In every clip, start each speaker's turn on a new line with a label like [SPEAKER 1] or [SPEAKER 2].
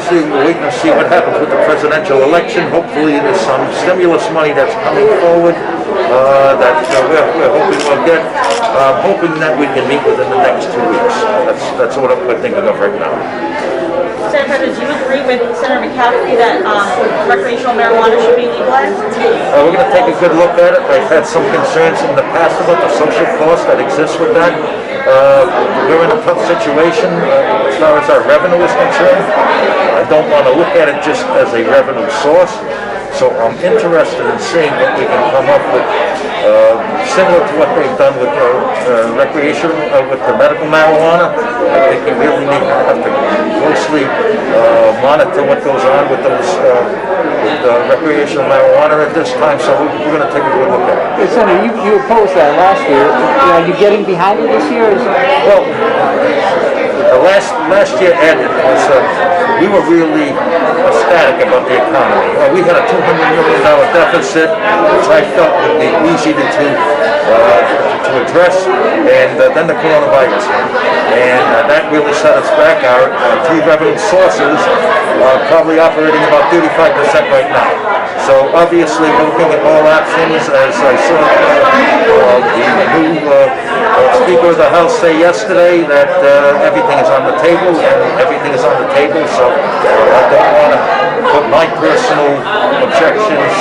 [SPEAKER 1] obviously we're waiting to see what happens with the presidential election. Hopefully there's some stimulus money that's coming forward that we're hoping we'll get. Hoping that we can meet within the next 2 weeks. That's what we're thinking of right now.
[SPEAKER 2] Senator President, do you agree with Senator McCafferty that recreational marijuana should be legalized?
[SPEAKER 1] We're going to take a good look at it. I've had some concerns in the past about the social cost that exists with that. We're in a tough situation as far as our revenue is concerned. I don't want to look at it just as a revenue source. So I'm interested in seeing what we can come up with, similar to what they've done with recreation, with the medical marijuana. I think you really need to have to closely monitor what goes on with those with recreational marijuana at this time. So we're going to take a good look at it.
[SPEAKER 3] Senator, you opposed that last year. Are you getting behind it this year?
[SPEAKER 1] Well, last year, Ed, was we were really ecstatic about the economy. We had a $200 million deficit, which I felt would be easy to address, and then the coronavirus hit. And that really set us back. Our three revenue sources are probably operating about 35% right now. So obviously we're looking at all options. As I saw the new Speaker of the House say yesterday that everything is on the table, and everything is on the table. So I don't want to put my personal objections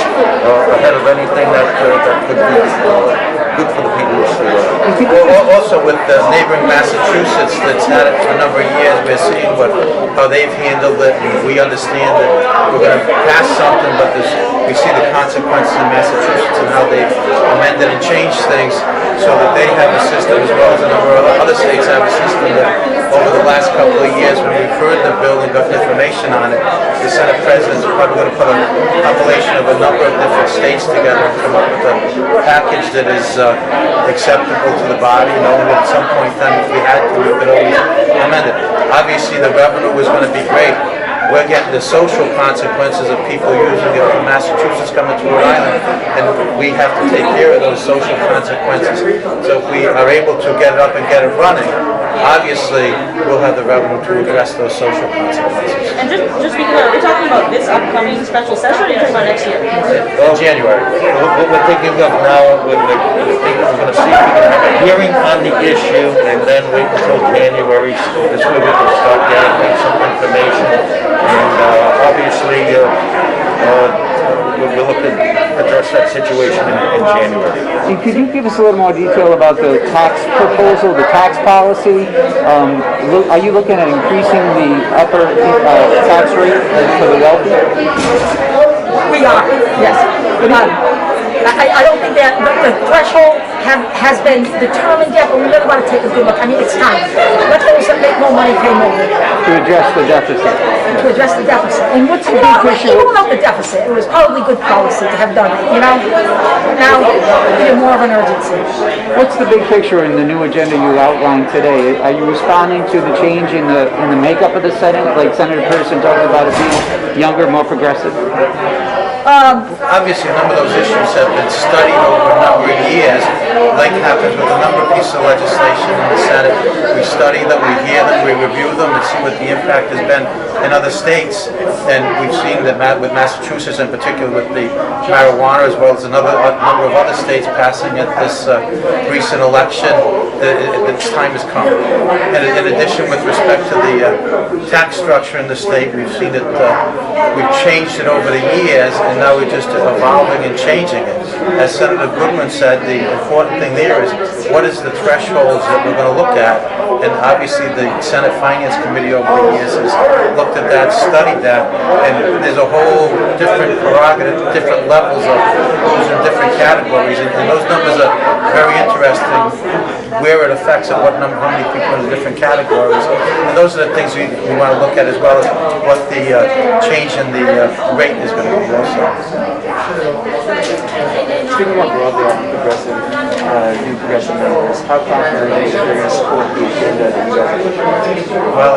[SPEAKER 1] ahead of anything that could be good for the people who see it.
[SPEAKER 4] Well, also with neighboring Massachusetts that's had it for a number of years, we're seeing how they've handled it. We understand that we're going to pass something, but we see the consequences in Massachusetts and how they've amended and changed things so that they have a system, as well as a number of other states have a system that over the last couple of years, when we've heard the bill and got information on it, the Senate President's probably going to put a compilation of a number of different states together and come up with a package that is acceptable to the body, knowing that at some point then if we had to, we could always amend it. Obviously the revenue is going to be great. We're getting the social consequences of people using it from Massachusetts coming to Rhode Island, and we have to take care of those social consequences. So if we are able to get it up and get it running, obviously we'll have the revenue to address those social consequences.
[SPEAKER 2] And just be clear, are we talking about this upcoming special session, or are you talking about next year?
[SPEAKER 4] In January.
[SPEAKER 1] What we're thinking of now, we're going to see if we can have a hearing on the issue and then wait until January. This way we can start getting some information. And obviously, we'll look to address that situation in January.
[SPEAKER 3] And could you give us a little more detail about the tax proposal, the tax policy? Are you looking at increasing the upper tax rate for the wealthy?
[SPEAKER 5] We are, yes. I don't think that the threshold has been determined yet, but we really want to take a good look. I mean, it's time. Let those that make more money pay more.
[SPEAKER 3] To address the deficit.
[SPEAKER 5] To address the deficit.
[SPEAKER 3] And what's the big picture?
[SPEAKER 5] Even without the deficit, it was probably good policy to have done it, you know? Now, we have more of an urgency.
[SPEAKER 3] What's the big picture in the new agenda you outlined today? Are you responding to the change in the makeup of the Senate, like Senator Pearson talked about it being younger, more progressive?
[SPEAKER 4] Obviously, a number of those issues have been studied over a number of years, like happens with a number of pieces of legislation in the Senate. We study them, we hear them, we review them, and see what the impact has been in other states. And we've seen that with Massachusetts in particular, with the marijuana, as well as a number of other states passing at this recent election, that its time has come. And in addition, with respect to the tax structure in the state, we've seen that we've changed it over the years, and now we're just evolving and changing it. As Senator Goodman said, the important thing there is what is the thresholds that we're going to look at, and obviously the Senate Finance Committee over the years has looked at that, studied that, and there's a whole different prerogative, different levels of who's in different categories, and those numbers are very interesting, where it affects and how many people in the different categories, and those are the things we want to look at, as well as what the change in the rate is going to be also.
[SPEAKER 6] Speaking more broadly on progressive, new progressive members, how confident are you that they're going to support the agenda that you guys are pushing?
[SPEAKER 4] Well,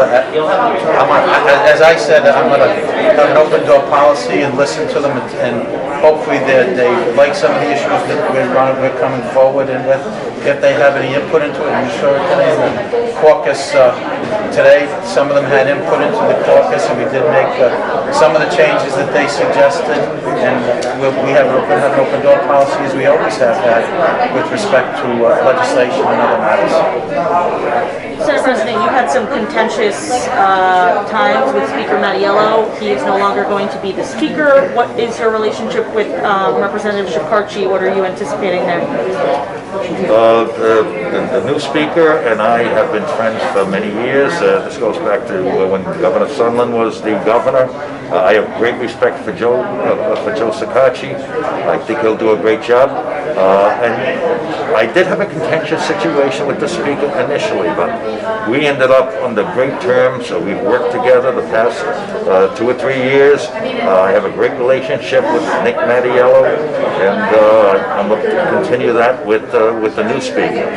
[SPEAKER 4] as I said, I'm going to have an open door policy and listen to them, and hopefully they like some of the issues that we're coming forward and with. If they have any input input into it. You saw it today in the caucus today. Some of them had input into the caucus, and we did make some of the changes that they suggested. And we have an open door policy, as we always have had, with respect to legislation and other matters.
[SPEAKER 2] Senate President, you had some contentious times with Speaker Mattiello. He is no longer going to be the Speaker. What is your relationship with Representative Chippi? What are you anticipating there?
[SPEAKER 1] The new Speaker and I have been friends for many years. This goes back to when Governor Sondland was the governor. I have great respect for Joe Chippi. I think he'll do a great job. And I did have a contentious situation with the Speaker initially, but we ended up on the great terms. We've worked together the past 2 or 3 years. I have a great relationship with Nick Mattiello, and I'm going to continue that with the new Speaker.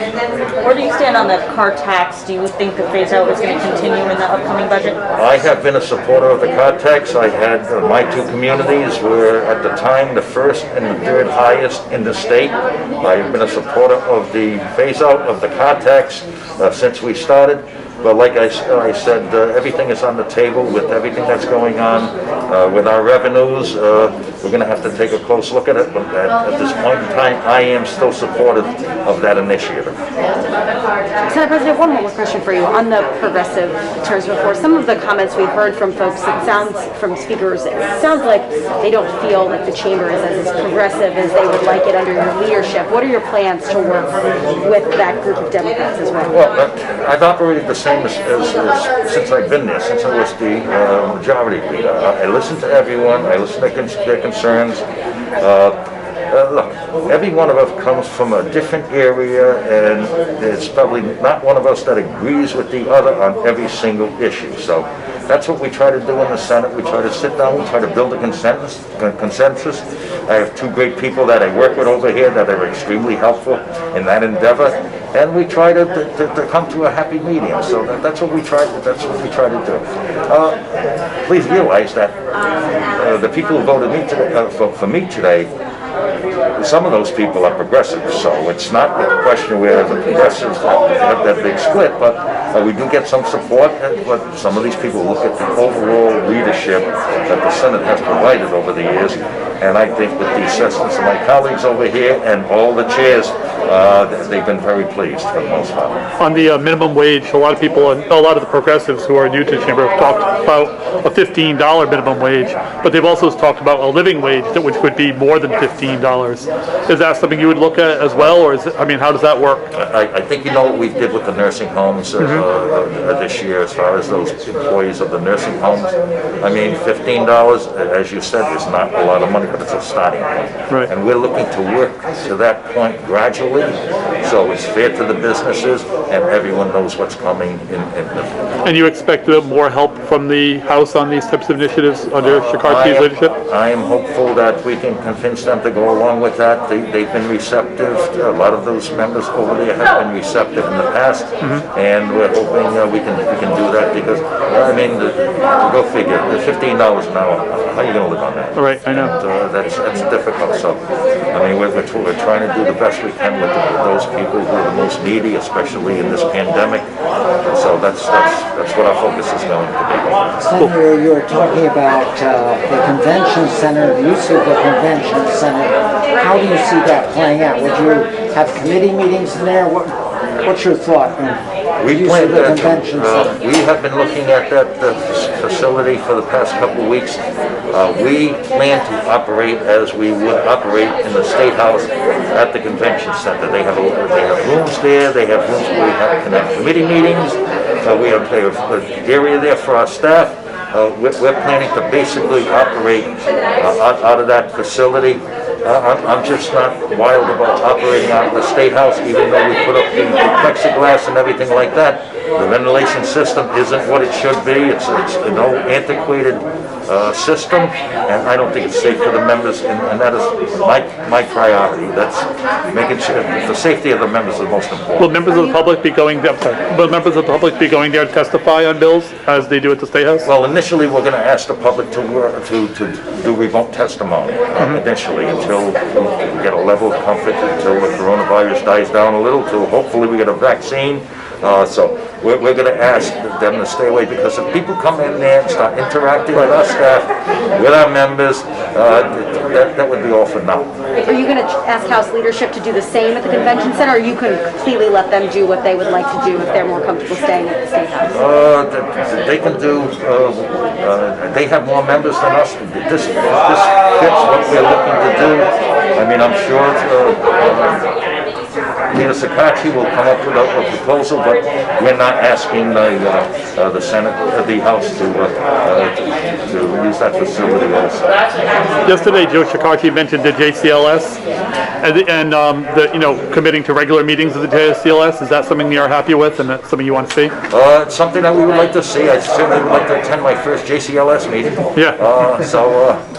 [SPEAKER 2] Where do you stand on the car tax? Do you think the phase-out is going to continue in the upcoming budget?
[SPEAKER 1] I have been a supporter of the car tax. I had my 2 communities were at the time the 1st and the 3rd highest in the state. I have been a supporter of the phase-out of the car tax since we started. But like I said, everything is on the table with everything that's going on with our revenues. We're going to have to take a close look at it. But at this point in time, I am still supportive of that initiative.
[SPEAKER 7] Senate President, one more question for you on the progressive terms before. Some of the comments we've heard from folks, from speakers, it sounds like they don't feel like the chamber is as progressive as they would like it under your leadership. What are your plans to work with that group of Democrats as well?
[SPEAKER 1] Well, I've operated the same as since I've been there, since I was the majority leader. I listen to everyone. I listen to their concerns. Look, every one of us comes from a different area, and it's probably not one of us that agrees with the other on every single issue. So that's what we try to do in the Senate. We try to sit down, we try to build a consensus. I have 2 great people that I work with over here that are extremely helpful in that endeavor, and we try to come to a happy medium. So that's what we try. That's what we try to do. Please realize that the people who voted me today, for me today. Some of those people are progressive, so it's not a question where the progressives have that big split, but we do get some support. But some of these people look at the overall leadership that the Senate has provided over the years, and I think with the assistance of my colleagues over here and all the chairs, they've been very pleased for the most part.
[SPEAKER 8] On the minimum wage, a lot of people, and a lot of the progressives who are new to the chamber have talked about a $15 minimum wage, but they've also talked about a living wage which would be more than $15. Is that something you would look at as well, or how does that work?
[SPEAKER 1] I think you know what we did with the nursing homes this year as far as those employees of the nursing homes. I mean, $15, as you said, is not a lot of money, but it's a starting point.
[SPEAKER 8] Right.
[SPEAKER 1] And we're looking to work to that point gradually, so it's fair to the businesses and everyone knows what's coming in.
[SPEAKER 8] And you expect more help from the House on these types of initiatives under Chippi's leadership?
[SPEAKER 1] I am hopeful that we can convince them to go along with that. They've been receptive. A lot of those members over there have been receptive in the past, and we're hoping we can do that because, I mean, go figure, the $15 an hour, how are you going to live on that?
[SPEAKER 8] Right, I know.
[SPEAKER 1] And, that's difficult. So, I mean, we're trying to do the best we can with those people who are the most needy, especially in this pandemic. So that's what our focus is going to be.
[SPEAKER 9] Senator, you were talking about the convention center, the use of the convention center. How do you see that playing out? Would you have committee meetings in there? What's your thought on the use of the convention center?
[SPEAKER 1] We have been looking at that facility for the past couple of weeks. We plan to operate as we would operate in the State House at the convention center. They have rooms there. They have rooms where we can have committee meetings. We have an area there for our staff. We're planning to basically operate out of that facility. I'm just not wild about operating out of the State House, even though we put up the plexiglass and everything like that. The ventilation system isn't what it should be. It's an old, antiquated system, and I don't think it's safe for the members, and that is my priority. That's making sure the safety of the members is the most important.
[SPEAKER 8] Will members of the public be going there? Will members of the public be going there to testify on bills as they do at the State House?
[SPEAKER 1] Well, initially we're going to ask the public to do remote testimony initially until we get a level of comfort, until the coronavirus dies down a little, till hopefully we get a vaccine. seen. So we're going to ask them to stay away, because if people come in there and start interacting with our staff, with our members, that would be all for naught.
[SPEAKER 7] Are you going to ask House leadership to do the same at the convention center, or you can completely let them do what they would like to do if they're more comfortable staying at the State House?
[SPEAKER 1] They can do, they have more members than us. This fits what we're looking to do. I mean, I'm sure Leader Sakachi will come up with a proposal, but we're not asking the Senate, the House to use that facility also.
[SPEAKER 8] Yesterday, Joe Chippi mentioned the JCLS and committing to regular meetings of the JCLS. Is that something you're happy with, and that's something you want to see?
[SPEAKER 1] It's something that we would like to see. I certainly would like to attend my first JCLS meeting.
[SPEAKER 8] Yeah.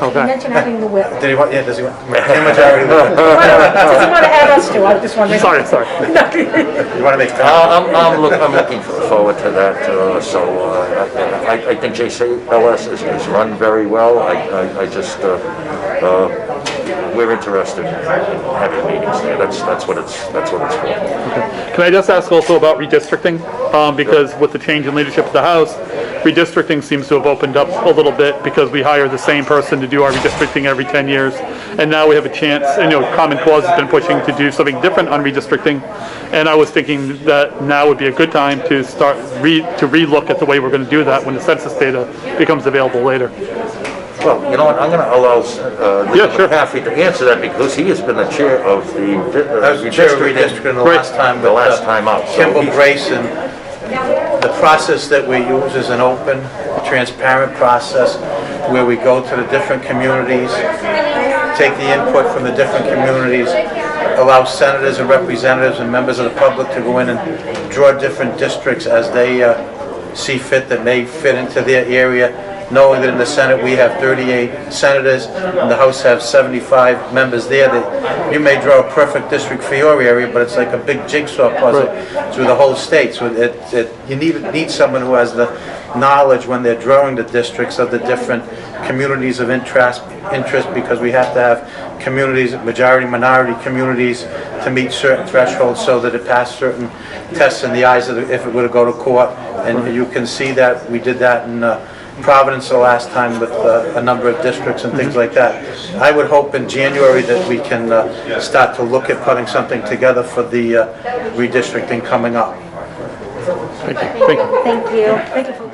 [SPEAKER 5] You mentioned having the whip.
[SPEAKER 4] Did he want, yeah, does he want, majority
[SPEAKER 5] Does he want to add us to? I just wondering.
[SPEAKER 8] Sorry.
[SPEAKER 4] you want to make
[SPEAKER 1] I'm looking forward to that. I think JCLS is run very well. I just we're interested in having meetings there. That's what it's for.
[SPEAKER 8] Can I just ask also about redistricting? Because with the change in leadership of the House, redistricting seems to have opened up a little bit, because we hire the same person to do our redistricting every 10 years. And now we have a chance, Common Cause has been pushing to do something different on redistricting. And I was thinking that now would be a good time to start to relook at the way we're going to do that when the census data becomes available later.
[SPEAKER 1] Well, you know what, I'm going to allow McCafferty to answer that, because he has been the chair of the
[SPEAKER 4] redistricting the last time.
[SPEAKER 1] The last time out.
[SPEAKER 4] Kimball Grace, and the process that we use is an open, transparent process where we go to the different communities, take the input from the different communities, allow senators and representatives and members of the public to go in and draw different districts as they see fit that may fit into their area, knowing that in the Senate we have 38 senators and the House has 75 members there. That you may draw a perfect district for your area, but it's like a big jigsaw puzzle through the whole state. So you need someone who has the knowledge when they're drawing the districts of the different communities of interest, because we have to have communities, majority, minority communities, to meet certain thresholds so that it passed certain tests in the eyes of if it were to go to court. And you can see that we did that in Providence the last time with a number of districts and things like that. I would hope in January that we can start to look at putting something together for the redistricting coming up.
[SPEAKER 8] Thank you.
[SPEAKER 7] Thank you.